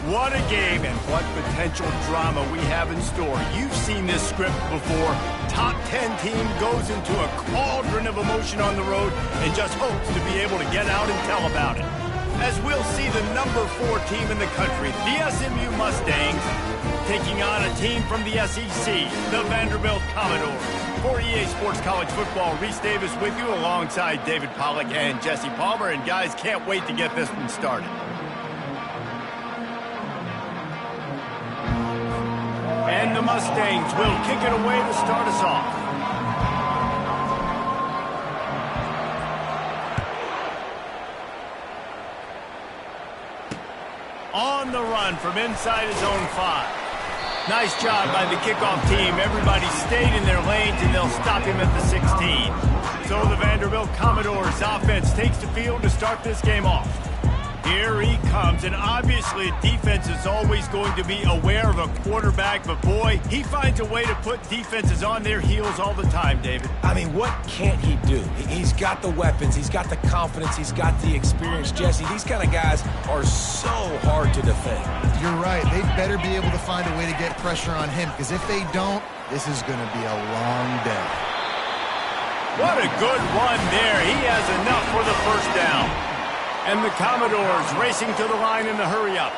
What a game and what potential drama we have in store. You've seen this script before. Top 10 team goes into a cauldron of emotion on the road and just hopes to be able to get out and tell about it. As we'll see the number 4 team in the country, the SMU Mustangs, taking on a team from the SEC, the Vanderbilt Commodores. For EA Sports College Football, Reese Davis with you alongside David Pollack and Jesse Palmer. And guys, can't wait to get this one started. And the Mustangs will kick it away to start us off. On the run from inside his own 5. Nice job by the kickoff team. Everybody stayed in their lanes, and they'll stop him at the 16. So the Vanderbilt Commodores offense takes the field to start this game off. Here he comes, and obviously defense is always going to be aware of a quarterback, but boy, he finds a way to put defenses on their heels all the time, David. I mean, what can't he do? He's got the weapons, he's got the confidence, he's got the experience. Jesse, these kind of guys are so hard to defend. You're right. They better be able to find a way to get pressure on him, because if they don't, this is going to be a long day. What a good run there. He has enough for the first down. And the Commodores racing to the line in the hurry-up.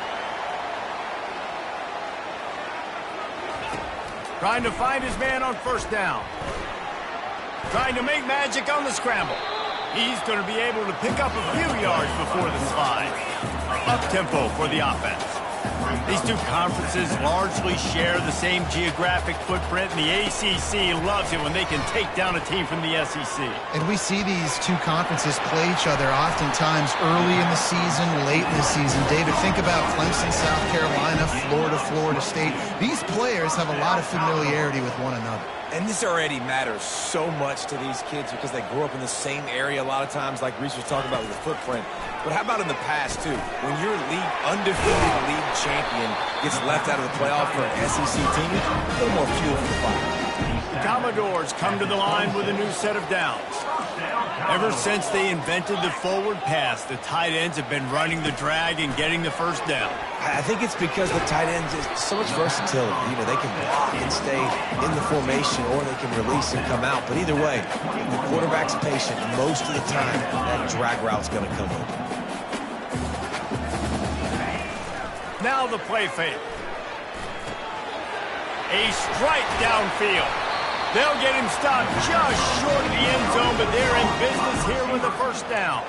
Trying to find his man on first down. Trying to make magic on the scramble. He's going to be able to pick up a few yards before the slide. Up-tempo for the offense. These two conferences largely share the same geographic footprint, and the ACC loves it when they can take down a team from the SEC. And we see these two conferences play each other oftentimes early in the season, late in the season. David, think about Clemson, South Carolina, Florida, Florida State. These players have a lot of familiarity with one another. And this already matters so much to these kids because they grew up in the same area a lot of times, like Reese was talking about with the footprint. But how about in the past, too? When your undefeated league champion gets left out of the playoff for an SEC team, a little more fuel for the fire. The Commodores come to the line with a new set of downs. Ever since they invented the forward pass, the tight ends have been running the drag and getting the first down. I think it's because the tight ends is so much versatility. You know, they can block and stay in the formation, or they can release and come out. But either way, the quarterback's patient. Most of the time, that drag route's going to come open. Now the play fake. A strike downfield. They'll get him stopped just short of the end zone, but they're in business here with a first down.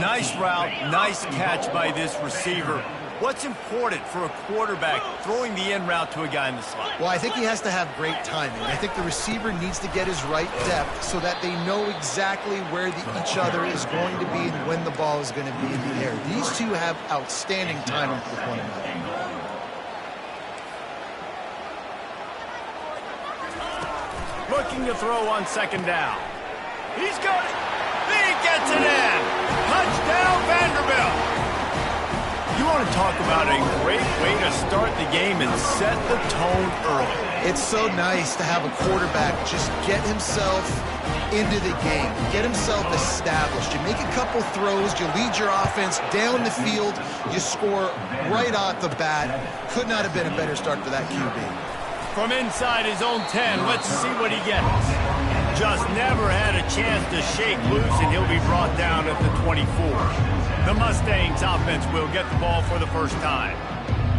Nice route, nice catch by this receiver. What's important for a quarterback throwing the end route to a guy in the slot? Well, I think he has to have great timing. I think the receiver needs to get his right depth so that they know exactly where each other is going to be and when the ball is going to be in the air. These two have outstanding timing with one another. Looking to throw on second down. He's got it. He gets it in. Touchdown, Vanderbilt. You want to talk about a great way to start the game and set the tone early. It's so nice to have a quarterback just get himself into the game, get himself established. You make a couple throws, you lead your offense down the field, you score right off the bat. Could not have been a better start for that QB. From inside his own 10, let's see what he gets. Just never had a chance to shake loose, and he'll be brought down at the 24. The Mustangs offense will get the ball for the first time.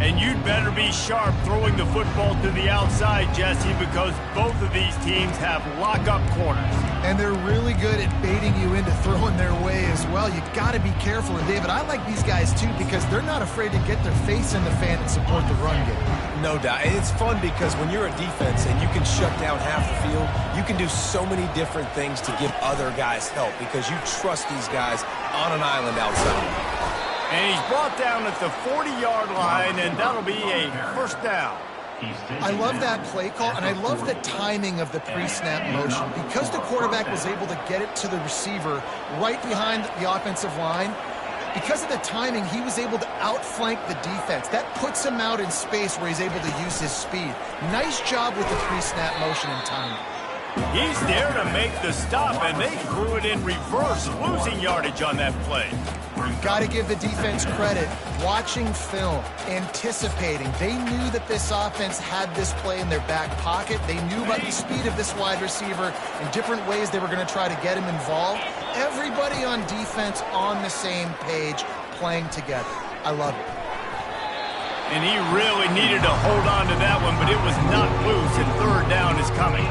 And you'd better be sharp throwing the football to the outside, Jesse, because both of these teams have lock-up corners. And they're really good at baiting you into throwing their way as well. You got to be careful. And, David, I like these guys, too, because they're not afraid to get their face in the fan and support the run game. No doubt. And it's fun because when you're a defense and you can shut down half the field, you can do so many different things to give other guys help because you trust these guys on an island outside. And he's brought down at the 40-yard line, and that'll be a first down. I love that play call, and I love the timing of the pre-snap motion. Because the quarterback was able to get it to the receiver right behind the offensive line, because of the timing, he was able to outflank the defense. That puts him out in space where he's able to use his speed. Nice job with the pre-snap motion and timing. He's there to make the stop, and they threw it in reverse, losing yardage on that play. Got to give the defense credit. Watching film, anticipating. They knew that this offense had this play in their back pocket. They knew about the speed of this wide receiver and different ways they were going to try to get him involved. Everybody on defense on the same page, playing together. I love it. And he really needed to hold on to that one, but it was not loose, and third down is coming.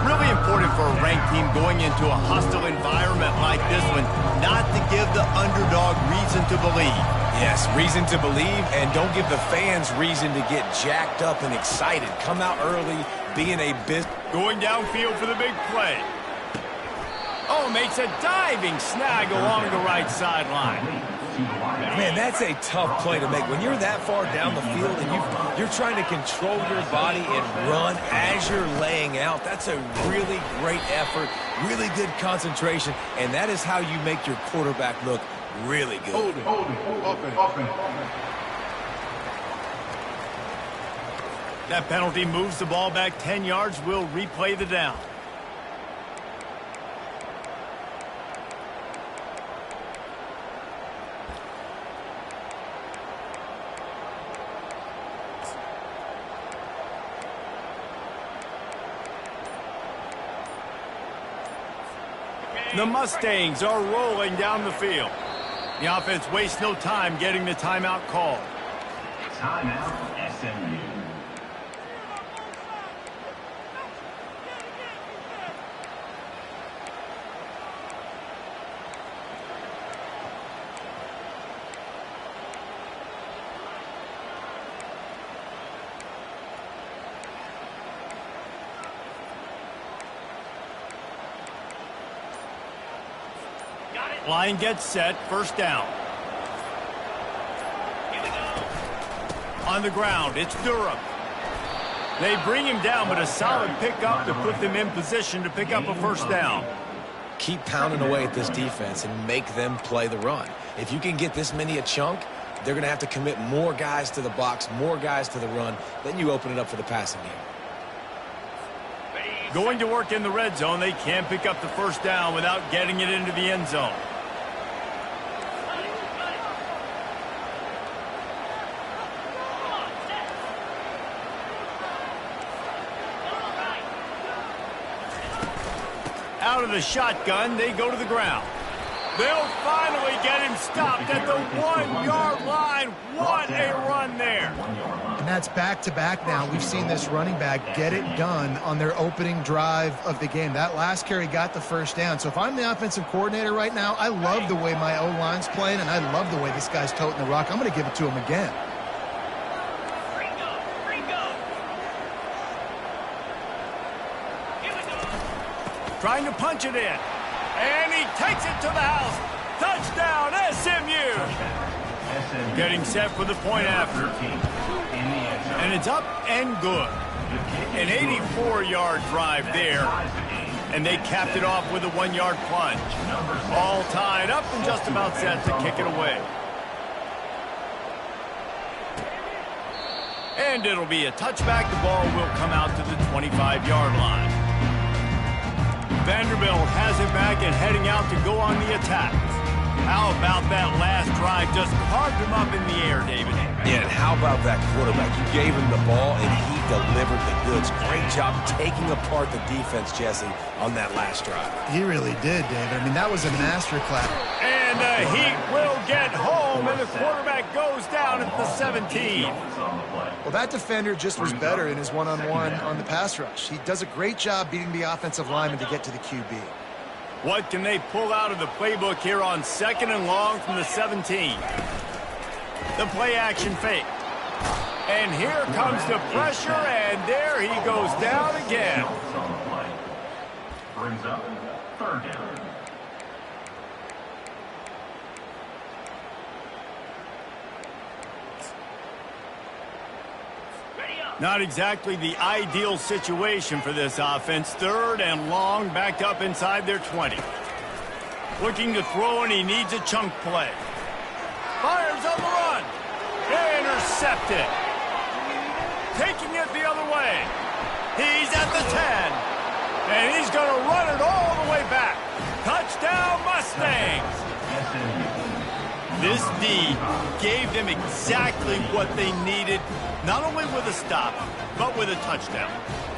Really important for a ranked team going into a hostile environment like this one, not to give the underdog reason to believe. Yes, reason to believe, and don't give the fans reason to get jacked up and excited. Come out early, being a business. Going downfield for the big play. Oh, makes a diving snag along the right sideline. Man, that's a tough play to make. When you're that far down the field and you're trying to control your body and run as you're laying out, that's a really great effort, really good concentration, and that is how you make your quarterback look really good. That penalty moves the ball back 10 yards. We'll replay the down. The Mustangs are rolling down the field. The offense wastes no time getting the timeout called. Timeout, SMU. Line gets set, first down. On the ground, it's Durham. They bring him down, but a solid pickup to put them in position to pick up a first down. Keep pounding away at this defense and make them play the run. If you can get this many a chunk, they're going to have to commit more guys to the box, more guys to the run. Then you open it up for the passing game. Going to work in the red zone, they can't pick up the first down without getting it into the end zone. Out of the shotgun, they go to the ground. They'll finally get him stopped at the 1-yard line. What a run there. And that's back-to-back now. We've seen this running back get it done on their opening drive of the game. That last carry got the first down. So if I'm the offensive coordinator right now, I love the way my O-line's playing, and I love the way this guy's toting the rock. I'm going to give it to him again. Trying to punch it in. And he takes it to the house. Touchdown, SMU. Getting set for the point after. And it's up and good. An 84-yard drive there. And they capped it off with a 1-yard plunge. All tied up and just about set to kick it away. And it'll be a touchback. The ball will come out to the 25-yard line. Vanderbilt has it back and heading out to go on the attack. How about that last drive? Just carved him up in the air, David. Yeah, and how about that quarterback? You gave him the ball, and he delivered the goods. Great job taking apart the defense, Jesse, on that last drive. He really did, David. I mean, that was a masterclass. And the Heat will get home, and the quarterback goes down at the 17. Well, that defender just was better in his one-on-one on the pass rush. He does a great job beating the offensive lineman to get to the QB. What can they pull out of the playbook here on 2nd and long from the 17? The play action fake. And here comes the pressure, and there he goes down again. Brings up third down. Not exactly the ideal situation for this offense. 3rd and long, backed up inside their 20. Looking to throw, and he needs a chunk play. Fires on the run. Intercepted. Taking it the other way. He's at the 10. And he's going to run it all the way back. Touchdown, Mustangs. This D gave them exactly what they needed, not only with a stop, but with a touchdown.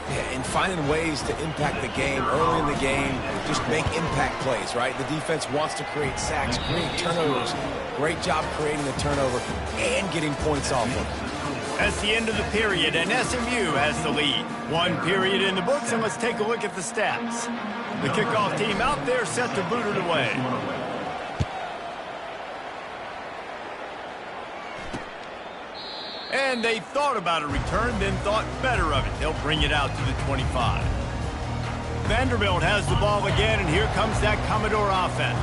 Yeah, and finding ways to impact the game early in the game, just make impact plays, right? The defense wants to create sacks, create turnovers. Great job creating the turnover and getting points off of it. That's the end of the period, and SMU has the lead. One period in the books, and let's take a look at the stats. The kickoff team out there set to boot it away. And they thought about a return, then thought better of it. They'll bring it out to the 25. Vanderbilt has the ball again, and here comes that Commodore offense.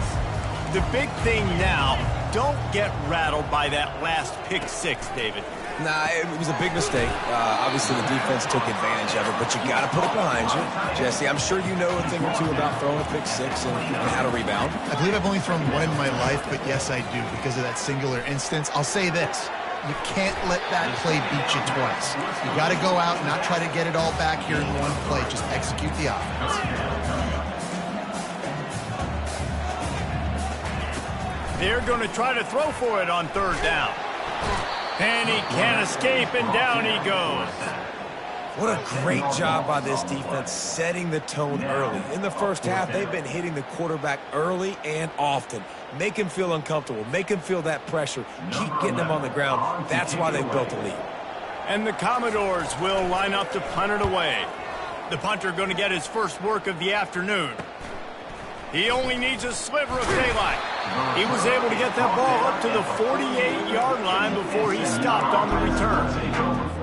The big thing now, don't get rattled by that last pick six, David. Nah, it was a big mistake. Obviously, the defense took advantage of it, but you got to put it behind you. Jesse, I'm sure you know a thing or two about throwing a pick six and how to rebound. I believe I've only thrown one in my life, but yes, I do, because of that singular instance. I'll say this. You can't let that play beat you twice. You got to go out and not try to get it all back here in one play. Just execute the offense. They're going to try to throw for it on third down. And he can't escape, and down he goes. What a great job by this defense setting the tone early. In the first half, they've been hitting the quarterback early and often. Make him feel uncomfortable. Make him feel that pressure. Keep getting him on the ground. That's why they built a lead. And the Commodores will line up to punt it away. The punter going to get his first work of the afternoon. He only needs a sliver of daylight. He was able to get that ball up to the 48-yard line before he stopped on the return.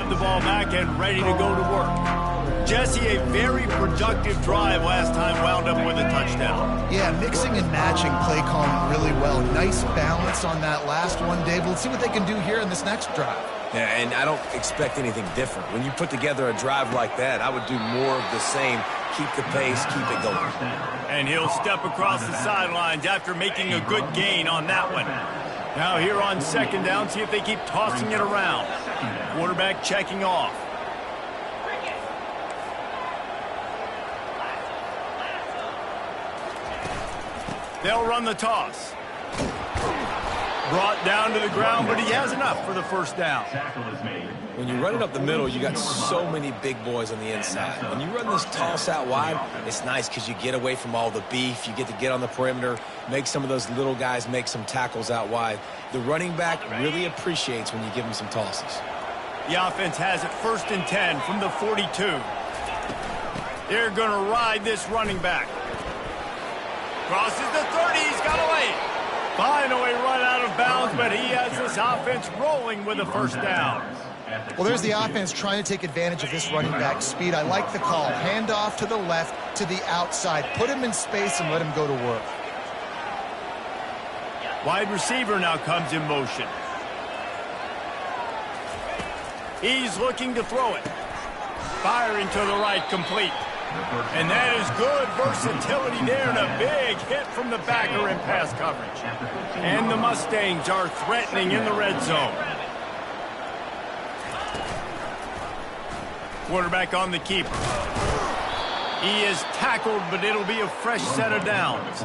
The ball back and ready to go to work. Jesse, a very productive drive last time, wound up with a touchdown. Yeah, mixing and matching play calling really well. Nice balance on that last one, Dave. Let's see what they can do here in this next drive. Yeah, and I don't expect anything different. When you put together a drive like that, I would do more of the same. Keep the pace, keep it going. And he'll step across the sidelines after making a good gain on that one. Now here on second down, see if they keep tossing it around. Quarterback checking off. They'll run the toss. Brought down to the ground, but he has enough for the first down. When you run it up the middle, you got so many big boys on the inside. When you run this toss out wide, it's nice because you get away from all the beef. You get to get on the perimeter, make some of those little guys make some tackles out wide. The running back really appreciates when you give him some tosses. The offense has it 1st and 10 from the 42. They're going to ride this running back. Crosses the 30. He's got away. Finally run out of bounds, but he has this offense rolling with a first down. Well, there's the offense trying to take advantage of this running back speed. I like the call. Hand off to the left, to the outside. Put him in space and let him go to work. Wide receiver now comes in motion. He's looking to throw it. Firing to the right, complete. And that is good versatility there, and a big hit from the backer in pass coverage. And the Mustangs are threatening in the red zone. Quarterback on the keeper. He is tackled, but it'll be a fresh set of downs.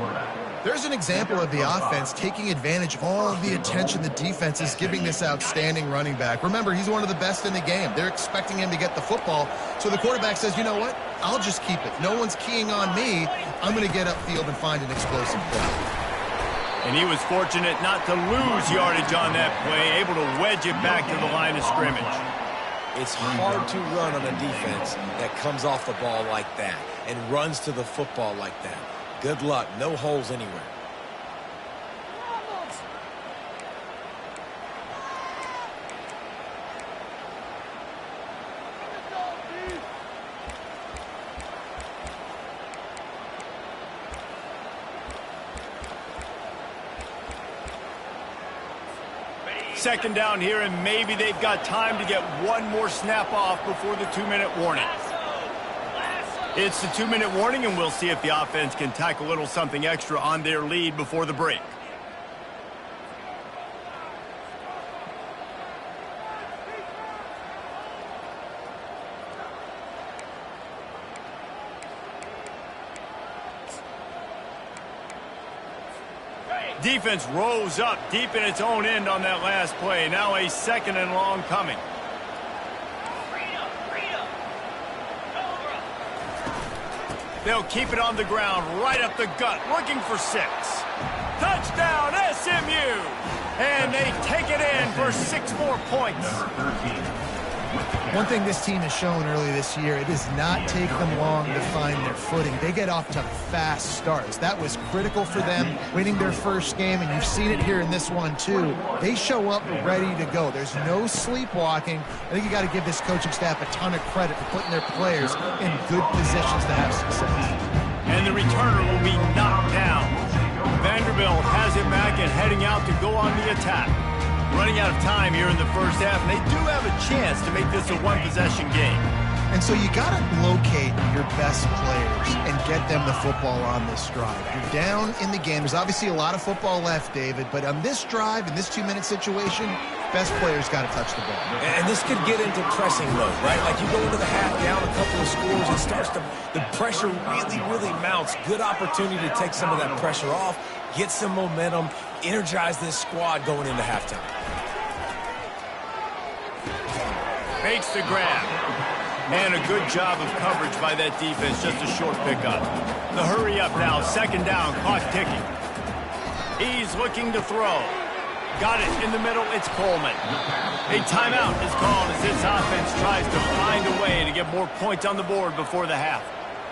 There's an example of the offense taking advantage of all of the attention the defense is giving this outstanding running back. Remember, he's one of the best in the game. They're expecting him to get the football. So the quarterback says, you know what? I'll just keep it. No one's keying on me. I'm going to get upfield and find an explosive play. And he was fortunate not to lose yardage on that play, able to wedge it back to the line of scrimmage. It's hard to run on a defense that comes off the ball like that and runs to the football like that. Good luck. No holes anywhere. Second down here, and maybe they've got time to get one more snap off before the 2-minute warning. It's the 2-minute warning, and we'll see if the offense can tack a little something extra on their lead before the break. Defense rose up deep in its own end on that last play. Now a 2nd and long coming. They'll keep it on the ground, right up the gut, looking for 6. Touchdown, SMU! And they take it in for 6 more points. One thing this team has shown early this year, it does not take them long to find their footing. They get off to fast starts. That was critical for them, winning their first game, and you've seen it here in this one too. They show up ready to go. There's no sleepwalking. I think you got to give this coaching staff a ton of credit for putting their players in good positions to have success. And the returner will be knocked down. Vanderbilt has it back and heading out to go on the attack. Running out of time here in the first half, and they do have a chance to make this a one-possession game. And so you got to locate your best players and get them the football on this drive. You're down in the game. There's obviously a lot of football left, David, but on this drive, in this 2-minute situation, best players got to touch the ball. And this could get into pressing mode, right? Like you go into the half down a couple of scores, it starts to, the pressure really mounts. Good opportunity to take some of that pressure off, get some momentum, energize this squad going into halftime. Makes the grab. And a good job of coverage by that defense, just a short pickup. The hurry up now, 2nd down, clock ticking. He's looking to throw. Got it in the middle, it's Coleman. A timeout is called as this offense tries to find a way to get more points on the board before the half.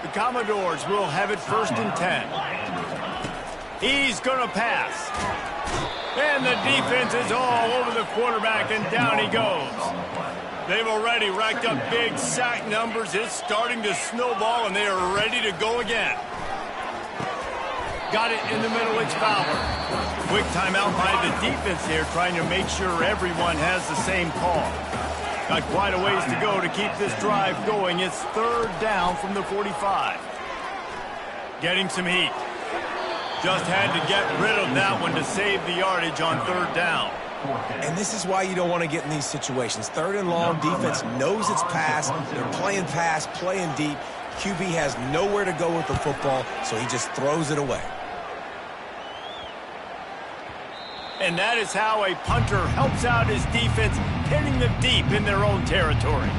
The Commodores will have it 1st and 10. He's going to pass. And the defense is all over the quarterback, and down he goes. They've already racked up big sack numbers. It's starting to snowball, and they are ready to go again. Got it in the middle, it's Fowler. Quick timeout by the defense here, trying to make sure everyone has the same call. Got quite a ways to go to keep this drive going. It's 3rd down from the 45. Getting some heat. Just had to get rid of that one to save the yardage on 3rd down. And this is why you don't want to get in these situations. 3rd and long, defense knows it's pass. They're playing pass, playing deep. QB has nowhere to go with the football, so he just throws it away. And that is how a punter helps out his defense, hitting them deep in their own territory.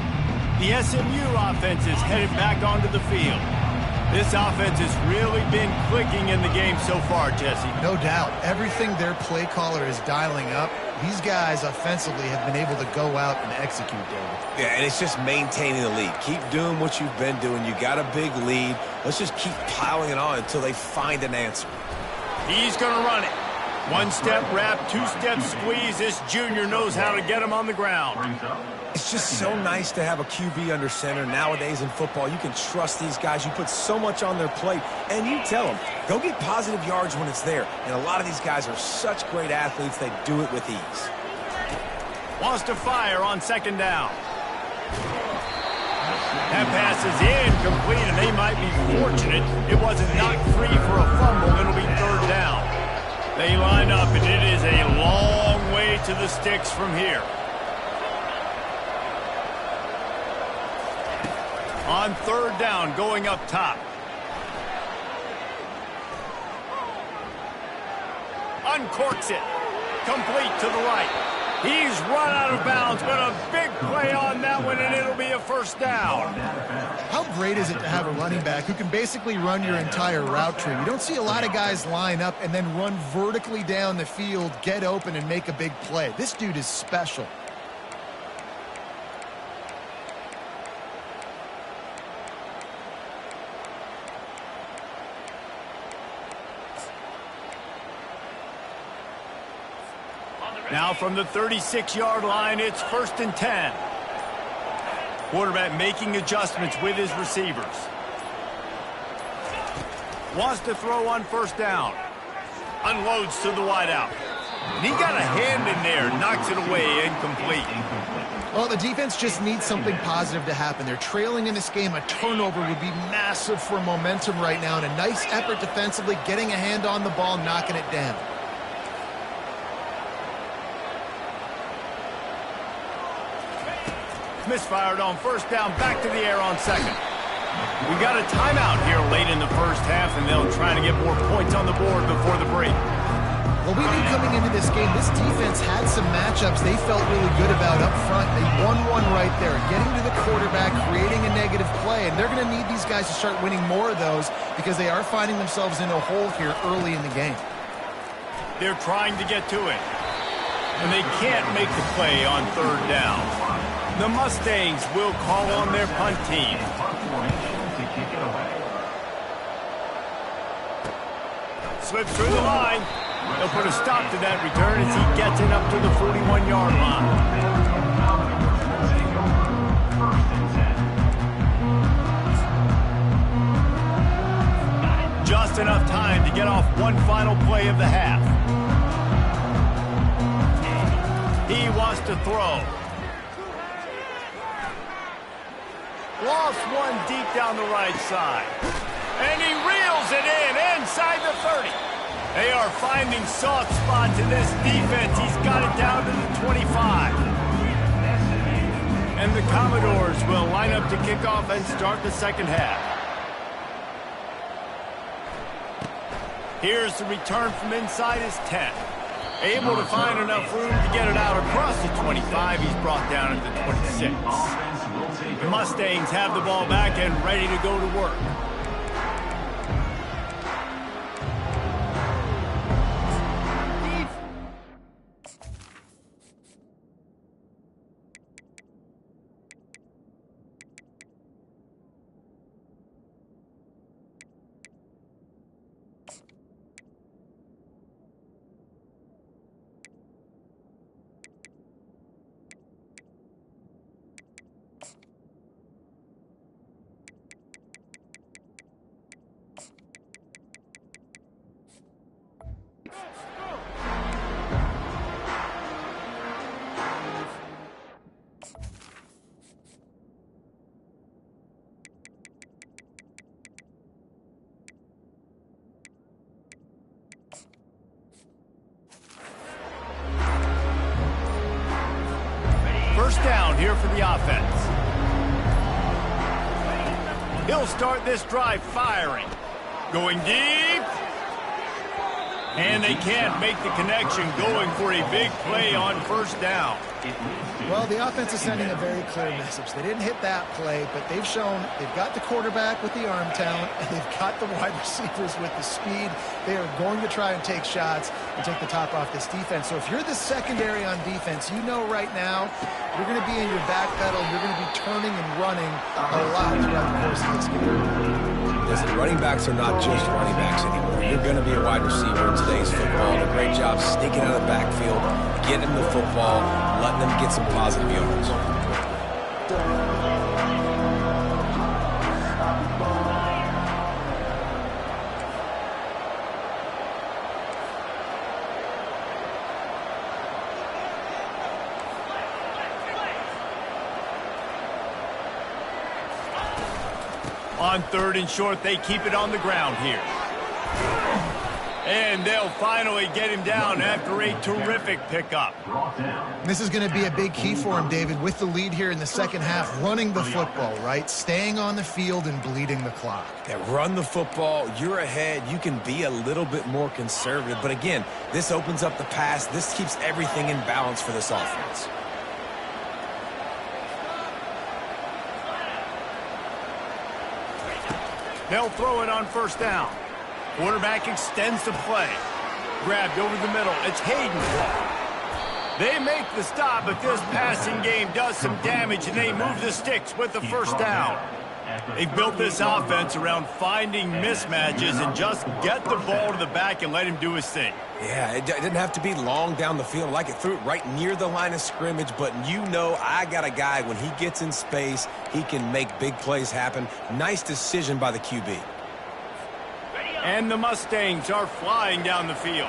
The SMU offense is headed back onto the field. This offense has really been clicking in the game so far, Jesse. No doubt. Everything their play caller is dialing up, these guys offensively have been able to go out and execute, David. Yeah, and it's just maintaining the lead. Keep doing what you've been doing. You got a big lead. Let's just keep piling it on until they find an answer. He's going to run it. 1-step wrap, 2-step squeeze. This junior knows how to get him on the ground. It's just so nice to have a QB under center. Nowadays in football, you can trust these guys. You put so much on their plate, and you tell them, go get positive yards when it's there. And a lot of these guys are such great athletes, they do it with ease. Wants to fire on 2nd down. That pass is incomplete, and they might be fortunate it wasn't knocked free for a fumble. It'll be 3rd down. They line up, and it is a long way to the sticks from here. On 3rd down, going up top. Uncorks it. Complete to the right. He's run out of bounds, but a big play on that one, and it'll be a 1st down. How great is it to have a running back who can basically run your entire route tree? You don't see a lot of guys line up and then run vertically down the field, get open, and make a big play. This dude is special. Now from the 36-yard line, it's 1st and 10. Quarterback making adjustments with his receivers. Wants to throw on 1st down. Unloads to the wideout. And he got a hand in there, knocks it away, incomplete. Well, the defense just needs something positive to happen. They're trailing in this game. A turnover would be massive for momentum right now, and a nice effort defensively, getting a hand on the ball, knocking it down. Misfired on first down, back to the air on second. We got a timeout here late in the first half, and they'll try to get more points on the board before the break. Well, we knew coming into this game, this defense had some matchups they felt really good about up front. They won one right there, getting to the quarterback, creating a negative play, and they're going to need these guys to start winning more of those because they are finding themselves in a hole here early in the game. They're trying to get to it, and they can't make the play on third down. The Mustangs will call on their punt team. Slips through the line. They'll put a stop to that return as he gets it up to the 41-yard line. Just enough time to get off one final play of the half. He wants to throw. Lost one deep down the right side. And he reels it in inside the 30. They are finding soft spots in this defense. He's got it down to the 25. And the Commodores will line up to kick off and start the second half. Here's the return from inside his 10. Able to find enough room to get it out across the 25. He's brought down at the 26. The Mustangs have the ball back and ready to go to work. First down here for the offense. He'll start this drive firing. Going deep. And they can't make the connection, going for a big play on first down. Well, the offense is sending a very clear message. They didn't hit that play, but they've shown they've got the quarterback with the arm talent, and they've got the wide receivers with the speed. They are going to try and take shots and take the top off this defense. So if you're the secondary on defense, you know right now you're going to be in your back pedal. You're going to be turning and running a lot throughout the course of this game. Listen, running backs are not just running backs anymore. You're going to be a wide receiver in today's football. A great job sneaking out of the backfield, getting them the football, letting them get some positive yards. On third and short, they keep it on the ground here. And they'll finally get him down after a terrific pickup. This is going to be a big key for him, David, with the lead here in the second half, running the football, right? Staying on the field and bleeding the clock. Yeah, run the football. You're ahead. You can be a little bit more conservative. But again, this opens up the pass. This keeps everything in balance for this offense. They'll throw it on first down. Quarterback extends the play. Grabbed over the middle. It's Hayden's ball. They make the stop, but this passing game does some damage, and they move the sticks with the first down. They've built this offense around finding mismatches and just get the ball to the back and let him do his thing. Yeah, it didn't have to be long down the field. Like it threw it right near the line of scrimmage, but you know I got a guy, when he gets in space, he can make big plays happen. Nice decision by the QB. And the Mustangs are flying down the field.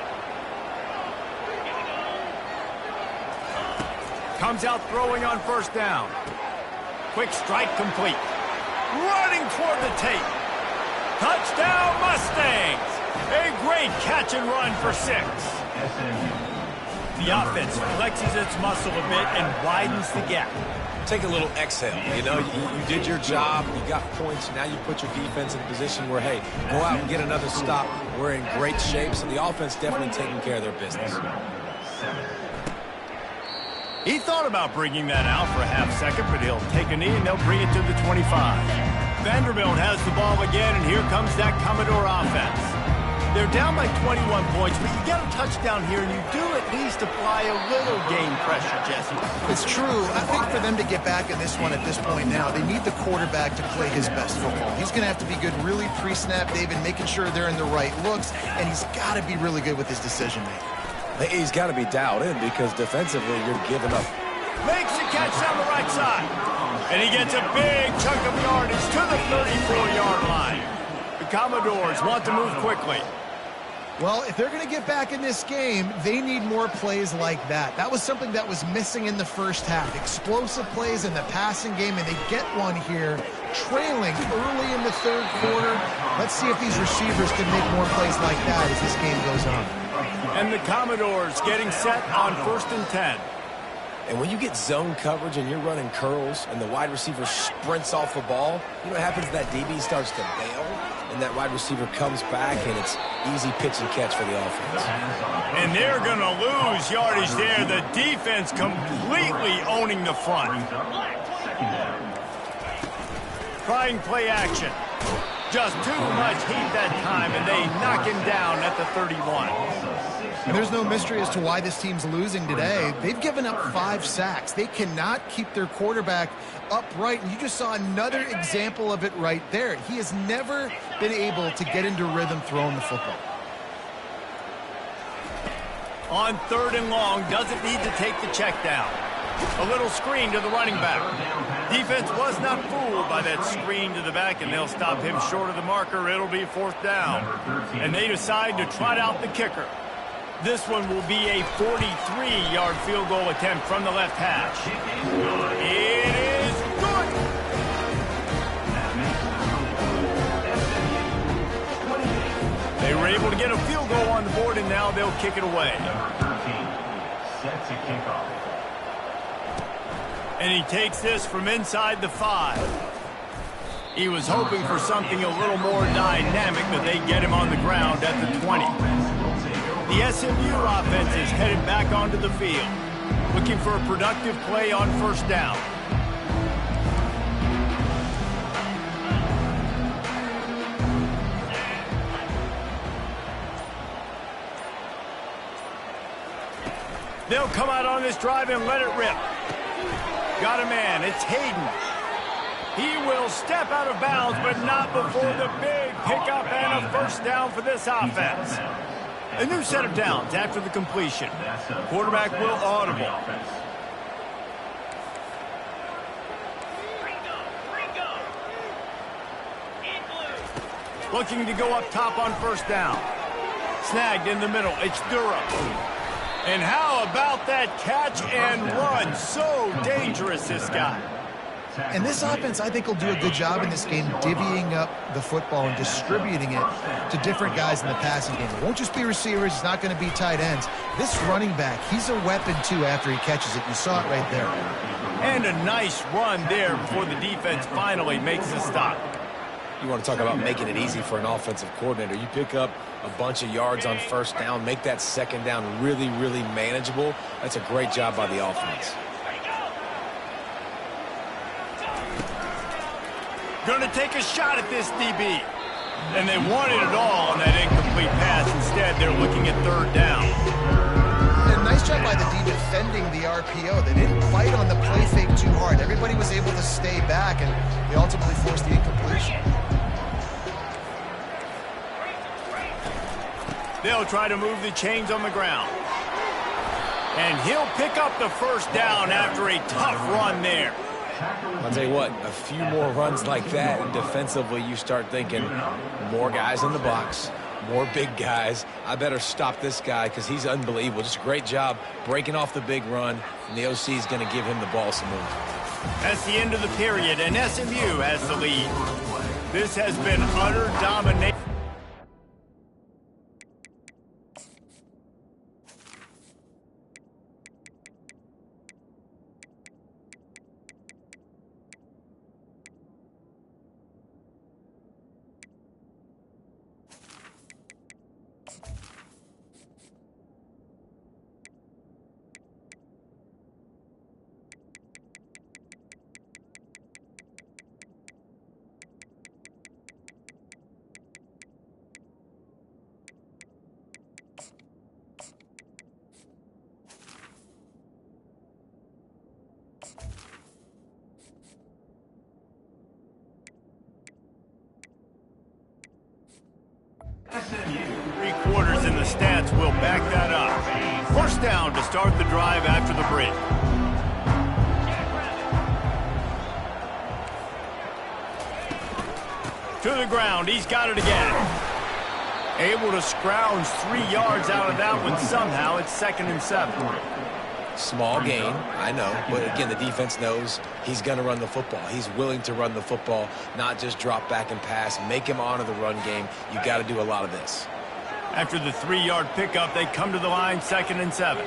Comes out throwing on first down. Quick strike complete. Running toward the tape. Touchdown Mustangs! A great catch and run for 6. The offense flexes its muscle a bit and widens the gap. Take a little exhale. You know, you did your job. You got points. Now you put your defense in a position where, hey, go out and get another stop. We're in great shape, so the offense definitely taking care of their business. He thought about bringing that out for a half second, but he'll take a knee and they'll bring it to the 25. Vanderbilt has the ball again, and here comes that Commodore offense. They're down by 21 points, but you get a touchdown here, and you do at least apply a little game pressure, Jesse. It's true. I think for them to get back in this one at this point now, they need the quarterback to play his best football. He's going to have to be good really pre-snap, David, making sure they're in the right looks, and he's got to be really good with his decision-making. He's got to be dialed in because defensively you're giving up. Makes the catch down the right side. And he gets a big chunk of yardage to the 34-yard line. The Commodores want to move quickly. Well, if they're going to get back in this game, they need more plays like that. That was something that was missing in the first half. Explosive plays in the passing game, and they get one here, trailing early in the third quarter. Let's see if these receivers can make more plays like that as this game goes on. And the Commodores getting set on 1st and 10. And when you get zone coverage and you're running curls and the wide receiver sprints off the ball, you know what happens? That DB starts to bail, and that wide receiver comes back, and it's easy pitch and catch for the offense. And they're going to lose yardage there. The defense completely owning the front. Trying play action. Just too much heat that time, and they knock him down at the 31. And there's no mystery as to why this team's losing today. They've given up 5 sacks. They cannot keep their quarterback upright, and you just saw another example of it right there. He has never been able to get into rhythm throwing the football. On 3rd and long, doesn't need to take the check down. A little screen to the running back. Defense was not fooled by that screen to the back, and they'll stop him short of the marker. It'll be 4th down. And they decide to trot out the kicker. This one will be a 43-yard field goal attempt from the left hash. It is good! They were able to get a field goal on the board, and now they'll kick it away. Set to kick off. And he takes this from inside the 5. He was hoping for something a little more dynamic, but they get him on the ground at the 20. The SMU offense is headed back onto the field, looking for a productive play on 1st down. They'll come out on this drive and let it rip. Got a man. It's Hayden. He will step out of bounds, but not before the big pickup and a 1st down for this offense. A new set of downs after the completion. Quarterback will audible. Looking to go up top on 1st down. Snagged in the middle. It's Durham. And how about that catch and run? So dangerous, this guy. And this offense, I think, will do a good job in this game divvying up the football and distributing it to different guys in the passing game. It won't just be receivers. It's not going to be tight ends. This running back, he's a weapon, too, after he catches it. You saw it right there. And a nice run there before the defense finally makes a stop. You want to talk about making it easy for an offensive coordinator. You pick up a bunch of yards on 1st down, make that 2nd down really, really manageable. That's a great job by the offense. Going to take a shot at this DB. And they wanted it all on that incomplete pass. Instead, they're looking at 3rd down. And nice job by the D defending the RPO. They didn't fight on the play fake too hard. Everybody was able to stay back, and they ultimately forced the incompletion. They'll try to move the chains on the ground. And he'll pick up the 1st down after a tough run there. I'll tell you what, a few more runs like that, and defensively you start thinking more guys in the box, More big guys. I better stop this guy because he's unbelievable. Just a great job breaking off the big run, and the OC is going to give him the ball some more. That's the end of the period, and SMU has the lead. This has been utter domination. Three quarters in the stats will back that up. First down to start the drive after the break. To the ground, he's got it again. Able to scrounge 3 yards out of that one somehow. It's 2nd and 7. Small gain, I know, but again, the defense knows he's going to run the football. He's willing to run the football, not just drop back and pass, make him honor the run game. You got to do a lot of this. After the 3-yard pickup, they come to the line, 2nd and 7.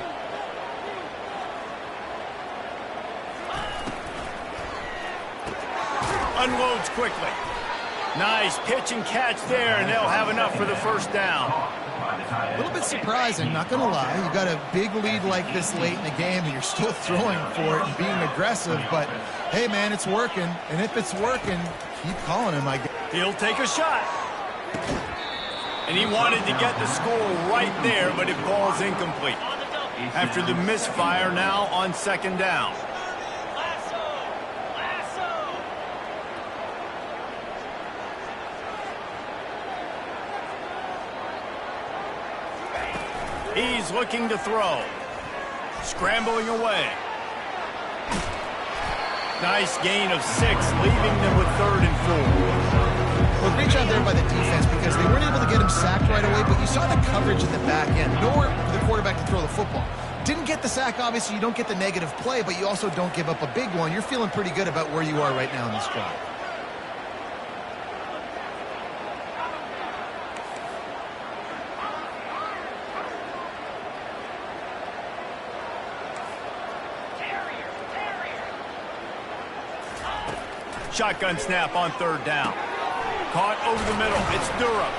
Unloads quickly. Nice pitch and catch there, and they'll have enough for the first down. A little bit surprising, not going to lie. You got a big lead like this late in the game, and you're still throwing for it and being aggressive. But, hey, man, it's working. And if it's working, keep calling him, I guess. He'll take a shot. And he wanted to get the score right there, but it falls incomplete. After the misfire, now on 2nd down. He's looking to throw. Scrambling away. Nice gain of 6, leaving them with 3rd and 4. Well, great job there by the defense because they weren't able to get him sacked right away, but you saw the coverage at the back end. Nowhere for the quarterback to throw the football. Didn't get the sack, obviously. You don't get the negative play, but you also don't give up a big one. You're feeling pretty good about where you are right now in this drive. Shotgun snap on 3rd down. Caught over the middle. It's Durham.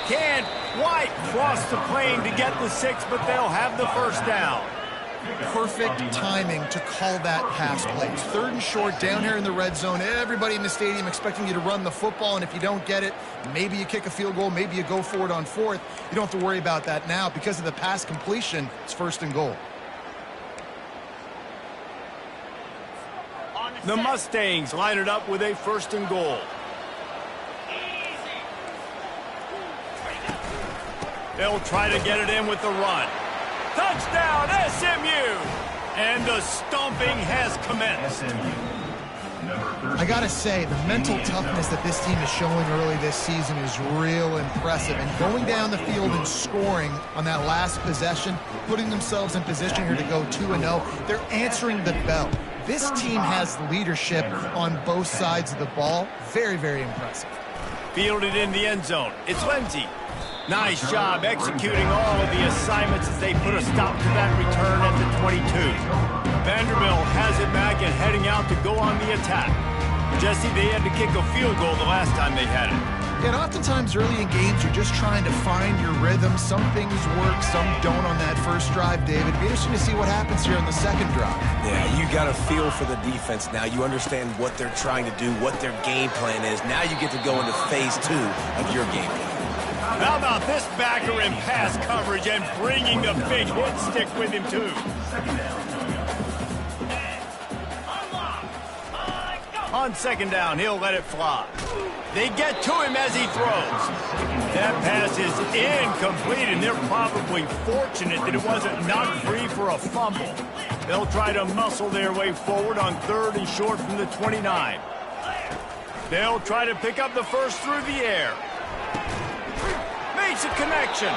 Can't quite cross the plane to get the 6, but they'll have the first down. Perfect timing to call that pass play. 3rd and short down here in the red zone. Everybody in the stadium expecting you to run the football, and if you don't get it, maybe you kick a field goal, maybe you go for it on 4th. You don't have to worry about that now. Because of the pass completion, it's 1st and goal. The Mustangs line it up with a 1st and goal. They'll try to get it in with the run. Touchdown, SMU! And the stomping has commenced. I gotta say, the mental toughness that this team is showing early this season is real impressive. And going down the field and scoring on that last possession, putting themselves in position here to go 2-0, they're answering the bell. This team has leadership on both sides of the ball. Very, very impressive. Fielded in the end zone. It's Lindsey. Nice job executing all of the assignments as they put a stop to that return at the 22. Vanderbilt has it back and heading out to go on the attack. Jesse, they had to kick a field goal the last time they had it. And oftentimes early in games, you're just trying to find your rhythm. Some things work, some don't on that first drive, David. It'd be interesting to see what happens here on the second drive. Yeah, you got a feel for the defense now. You understand what they're trying to do, what their game plan is. Now you get to go into phase 2 of your game plan. How about this backer in pass coverage and bringing the big hit stick with him, too? On 2nd down, he'll let it fly. They get to him as he throws. That pass is incomplete, and they're probably fortunate that it wasn't knocked free for a fumble. They'll try to muscle their way forward on 3rd and short from the 29. They'll try to pick up the first through the air. Makes a connection.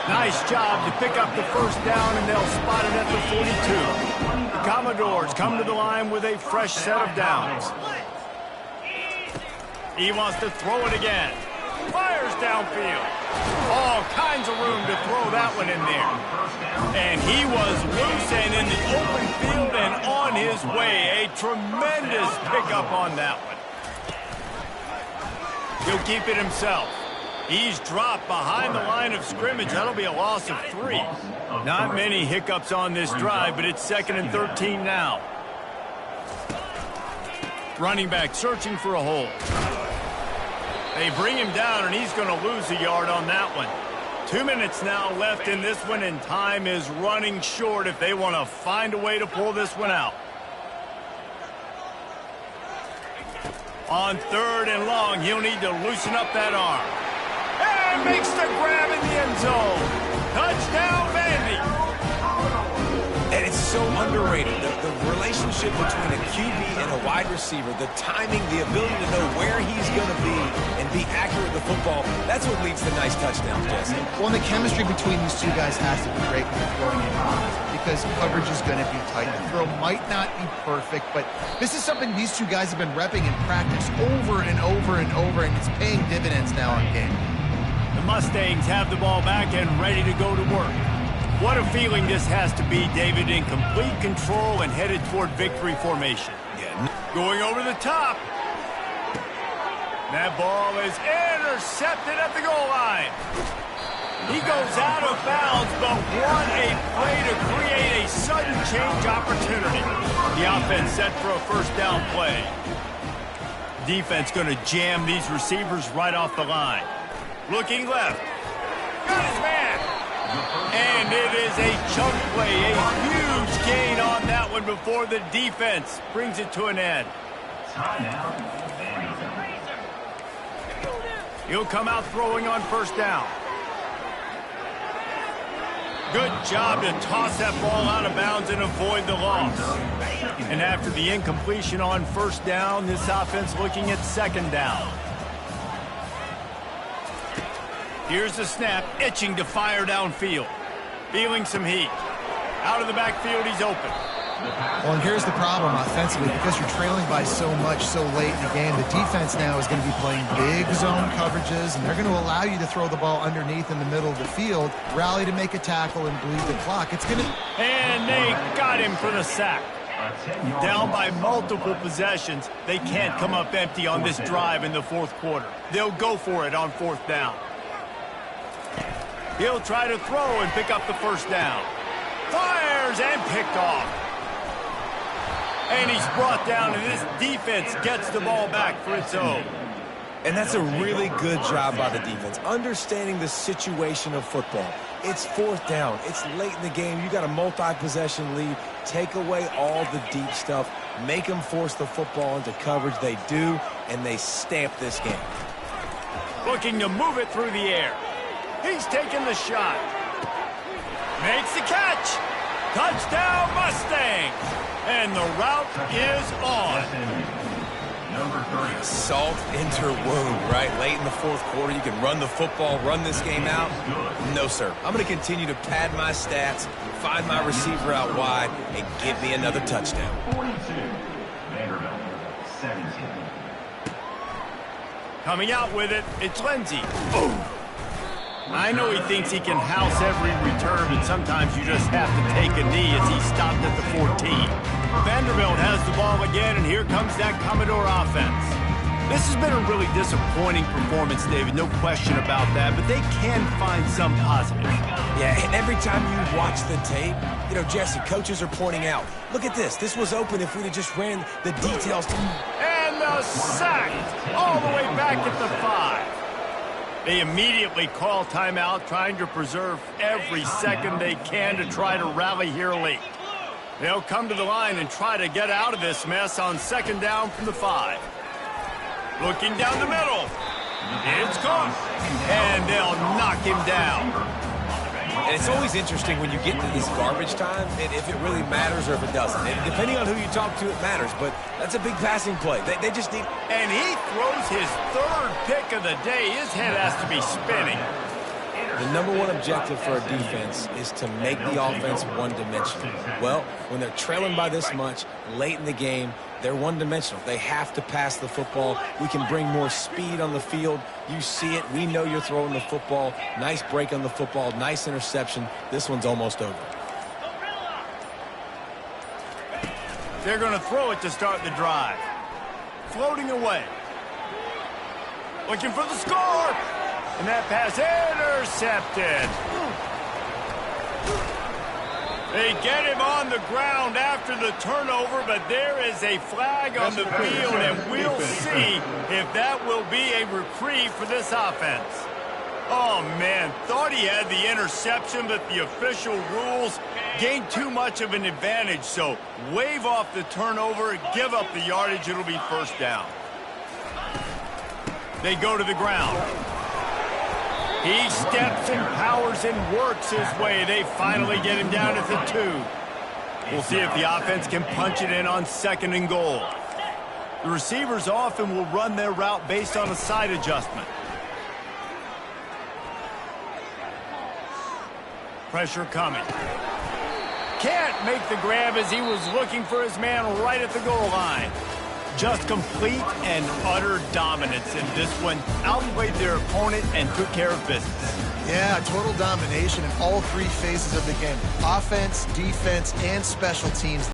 Nice job to pick up the first down, and they'll spot it at the 42. The Commodores come to the line with a fresh set of downs. He wants to throw it again. Fires downfield. All kinds of room to throw that one in there. And he was loose and in the open field and on his way. A tremendous pickup on that one. He'll keep it himself. He's dropped behind the line of scrimmage. That'll be a loss of 3. Not many hiccups on this drive, but it's 2nd and 13 now. Running back searching for a hole. They bring him down, and he's going to lose a yard on that one. 2 minutes now left in this one, and time is running short if they want to find a way to pull this one out. On 3rd and long, he'll need to loosen up that arm. And makes the grab in the end zone. Touchdown, Vandy. And it's so underrated. The relationship between a QB and a wide receiver, the timing, the ability to know where he's going to be and be accurate with the football, that's what leads to nice touchdowns, Jesse. Well, and the chemistry between these two guys has to be great when they're throwing in because coverage is going to be tight. The throw might not be perfect, but this is something these two guys have been repping in practice over and over and over, and it's paying dividends now on game. The Mustangs have the ball back and ready to go to work. What a feeling this has to be, David, in complete control and headed toward victory formation. Yeah. Going over the top. That ball is intercepted at the goal line. He goes out of bounds, but what a play to create a sudden change opportunity. The offense set for a first down play. Defense going to jam these receivers right off the line. Looking left. Got his man. And it is a chunk play, a huge gain on that one before the defense brings it to an end. He'll come out throwing on first down. Good job to toss that ball out of bounds and avoid the loss. And after the incompletion on first down, this offense looking at second down. Here's the snap, itching to fire downfield. Feeling some heat. Out of the backfield, he's open. Well, and here's the problem offensively. Because you're trailing by so much so late in the game, the defense now is going to be playing big zone coverages, and they're going to allow you to throw the ball underneath in the middle of the field, rally to make a tackle, and bleed the clock. It's going to... And they got him for the sack. Down by multiple possessions, they can't come up empty on this drive in the fourth quarter. They'll go for it on fourth down. He'll try to throw and pick up the first down. Fires and picked off. And he's brought down, and this defense gets the ball back for its own. And that's a really good job by the defense, understanding the situation of football. It's fourth down. It's late in the game. You got a multi-possession lead. Take away all the deep stuff. Make them force the football into coverage. They do, and they stamp this game. Looking to move it through the air. He's taking the shot. Makes the catch. Touchdown, Mustangs. And the route is on. Salt into wound, right? Late in the fourth quarter, you can run the football, run this game out. No, sir. I'm going to continue to pad my stats, find my receiver out wide, and give me another touchdown. 42, Vanderbilt, 17. Coming out with it, it's Lindsey. Boom. I know he thinks he can house every return, but sometimes you just have to take a knee as he stopped at the 14. Vanderbilt has the ball again, and here comes that Commodore offense. This has been a really disappointing performance, David, no question about that, but they can find some positive. Yeah, and every time you watch the tape, you know, Jesse, coaches are pointing out, look at this. This was open if we'd have just ran the details. And the sack all the way back at the 5. They immediately call timeout, trying to preserve every second they can to try to rally here late. They'll come to the line and try to get out of this mess on second down from the 5. Looking down the middle. It's caught. And they'll knock him down. And it's always interesting when you get into this garbage time, and if it really matters or if it doesn't. And depending on who you talk to, it matters. But that's a big passing play. They just need... And he throws his third pick of the day. His head has to be spinning. The number one objective for a defense is to make the offense one-dimensional. Well, when they're trailing by this much late in the game, they're one-dimensional. They have to pass the football. We can bring more speed on the field. You see it. We know you're throwing the football. Nice break on the football. Nice interception. This one's almost over. They're going to throw it to start the drive. Floating away. Looking for the score. And that pass intercepted. They get him on the ground after the turnover, but there is a flag on the field, and we'll see if that will be a reprieve for this offense. Oh, man, thought he had the interception, but the official rules gained too much of an advantage, so wave off the turnover, give up the yardage, it'll be first down. They go to the ground. He steps and powers and works his way. They finally get him down at the 2. We'll see if the offense can punch it in on 2nd and goal. The receivers often will run their route based on a side adjustment. Pressure coming. Can't make the grab as he was looking for his man right at the goal line. Just complete and utter dominance in this one. Outplayed their opponent and took care of business. Yeah, total domination in all 3 phases of the game. Offense, defense, and special teams.